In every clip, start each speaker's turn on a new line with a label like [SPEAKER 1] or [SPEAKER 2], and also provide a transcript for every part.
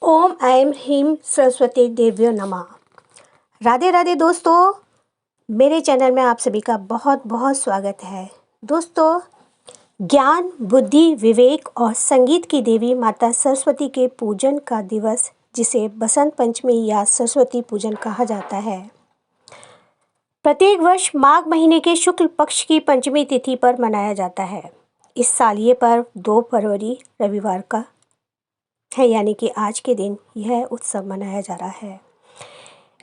[SPEAKER 1] ओम ऐं ह्रीं सरस्वती देव्यो नमः। राधे राधे दोस्तों, मेरे चैनल में आप सभी का बहुत बहुत स्वागत है। दोस्तों, ज्ञान, बुद्धि, विवेक और संगीत की देवी माता सरस्वती के पूजन का दिवस, जिसे बसंत पंचमी या सरस्वती पूजन कहा जाता है, प्रत्येक वर्ष माघ महीने के शुक्ल पक्ष की पंचमी तिथि पर मनाया जाता है। इस साल ये पर्व 2 फरवरी रविवार का है, यानी कि आज के दिन यह उत्सव मनाया जा रहा है।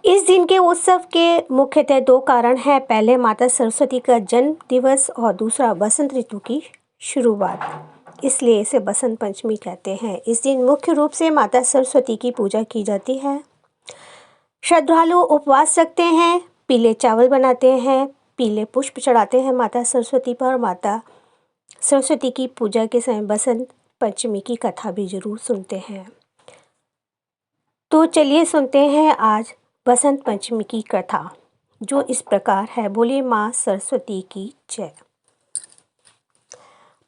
[SPEAKER 1] इस दिन के उत्सव के मुख्यतः 2 कारण हैं। पहले माता सरस्वती का जन्म दिवस और दूसरा बसंत ऋतु की शुरुआत, इसलिए इसे बसंत पंचमी कहते हैं। इस दिन मुख्य रूप से माता सरस्वती की पूजा की जाती है। श्रद्धालु उपवास रखते हैं, पीले चावल बनाते हैं, पीले पुष्प चढ़ाते हैं माता सरस्वती पर। माता सरस्वती की पूजा के समय बसंत पंचमी की कथा भी जरूर सुनते हैं। तो चलिए सुनते हैं आज बसंत पंचमी की कथा, जो इस प्रकार है। बोलिए माँ सरस्वती की जय।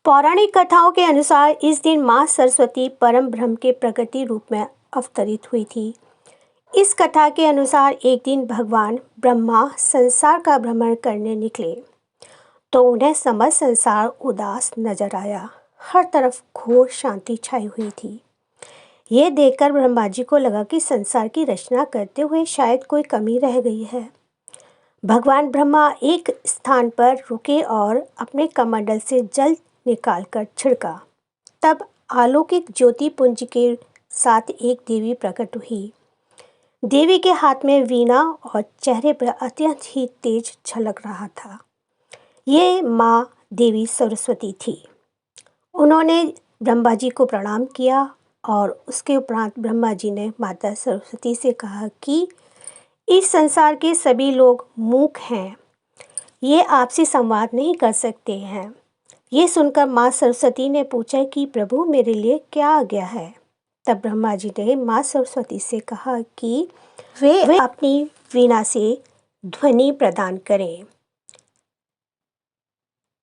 [SPEAKER 1] पौराणिक कथाओं के अनुसार इस दिन माँ सरस्वती परम ब्रह्म के प्रकृति रूप में अवतरित हुई थी। इस कथा के अनुसार एक दिन भगवान ब्रह्मा संसार का भ्रमण करने निकले तो उन्हें समस्त संसार उदास नजर आया। हर तरफ घोर शांति छाई हुई थी। ये देखकर ब्रह्मा जी को लगा कि संसार की रचना करते हुए शायद कोई कमी रह गई है। भगवान ब्रह्मा एक स्थान पर रुके और अपने कमंडल से जल निकालकर छिड़का। तब अलौकिक ज्योति पुंज के साथ एक देवी प्रकट हुई। देवी के हाथ में वीणा और चेहरे पर अत्यंत ही तेज झलक रहा था। ये माँ देवी सरस्वती थी। उन्होंने ब्रह्मा जी को प्रणाम किया और उसके उपरांत ब्रह्मा जी ने माता सरस्वती से कहा कि इस संसार के सभी लोग मूक हैं, ये आपसे संवाद नहीं कर सकते हैं। ये सुनकर माँ सरस्वती ने पूछा कि प्रभु, मेरे लिए क्या आज्ञा है। तब ब्रह्मा जी ने माँ सरस्वती से कहा कि वे अपनी वीणा से ध्वनि प्रदान करें,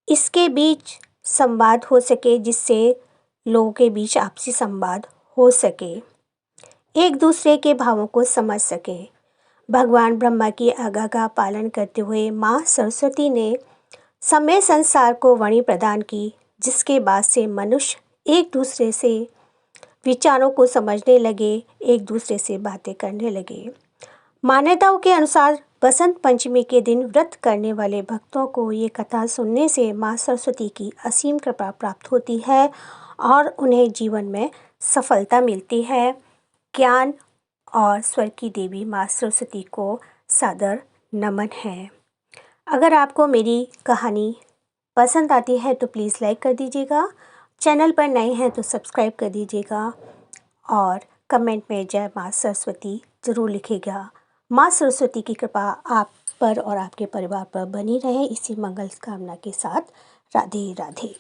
[SPEAKER 1] इसके बीच संवाद हो सके, जिससे लोगों के बीच आपसी संवाद हो सके, एक दूसरे के भावों को समझ सके। भगवान ब्रह्मा की आज्ञा का पालन करते हुए माँ सरस्वती ने समय संसार को वाणी प्रदान की, जिसके बाद से मनुष्य एक दूसरे से विचारों को समझने लगे, एक दूसरे से बातें करने लगे। मान्यताओं के अनुसार बसंत पंचमी के दिन व्रत करने वाले भक्तों को ये कथा सुनने से माँ सरस्वती की असीम कृपा प्राप्त होती है और उन्हें जीवन में सफलता मिलती है। ज्ञान और स्वर की देवी माँ सरस्वती को सादर नमन है। अगर आपको मेरी कहानी पसंद आती है तो प्लीज़ लाइक कर दीजिएगा। चैनल पर नए हैं तो सब्सक्राइब कर दीजिएगा और कमेंट में जय माँ सरस्वती ज़रूर लिखिएगा। माँ सरस्वती की कृपा आप पर और आपके परिवार पर बनी रहे, इसी मंगल कामना के साथ। राधे राधे।